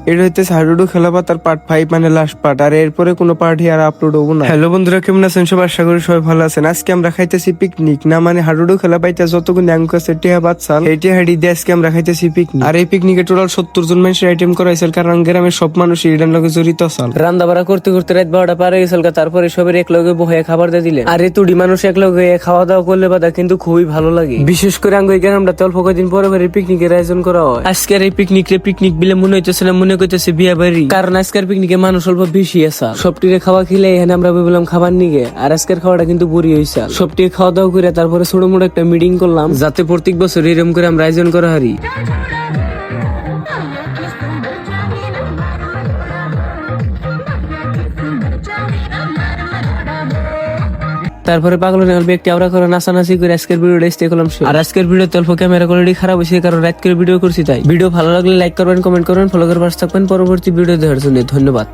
এটা হইতেছে হাডুডু খেলা পাতার পার্ট 5 মানে লাস্ট পার্ট, আর এরপরে কোনো পার্টই আর আপলোড হবো না। হ্যালো বন্ধুরা, কেমন আছেন সবাই? আশা করি সবাই ভালো আছেন। আজকে আমরা খাইতেছি পিকনিক, না মানে হাডুডু খেলা পাইতে যতগুলো অঙ্ক আছে টিয়া বাচ্চাল এই টিহাডি দিয়ে আজকে আমরা খাইতেছি পিকনিক। আর এই পিকনিকে টোটাল 70 জন মানুষের আইটেম করা হয়েছে, কারণ গ্রামের সব মানুষ এটার লগে জড়িত আছেন। রান্না বাড়া করতে করতে রাত 12টা পার হয়ে গেছিল, তারপরে সবের এক লগে বহে খাবার দিয়ে দিলেন। আর এই তুড়ি মানুষ এক লগে খাওয়া দাওয়া করলে বাদা কিন্তু খুবই ভালো লাগে। বিশেষ করে আঙ্গ এই গ্রামটা অল্প কয়েকদিন পরে পরে পিকনিকের আয়োজন করা হয়। আজকের এই পিকনিক বিলে মনে হইতেছে না, মনে করতেছে বিয়া বাড়ি, কারণ আজকের পিকনিকে মানুষ অল্প বেশি আছে। সবটিরে খাওয়া খেলে এখানে আমরা বললাম খাবার নিগে, আর আজকের খাওয়াটা কিন্তু বুড়ি হয়েছে। সবটিকে খাওয়া দাওয়া করে তারপরে ছোট মোটো একটা মিটিং করলাম, যাতে প্রত্যেক বছর এরকম করে আমরা আয়োজন করা হারি। তারপরে পাগল ব্যক্তি আমরা করে নাচানাচি করে আজকের ভিডিওটা স্টে করলাম। আর আজকের ভিডিও অল্প ক্যামেরা কোয়ালিটি খারাপ হয়েছে, কারণ রাত করে ভিডিও করছি তাই। ভিডিও ভালো লাগলে লাইক করবেন, কমেন্ট করবেন, ফলো করে পাশে থাকবেন পরবর্তী ভিডিও দেখার জন্য। ধন্যবাদ।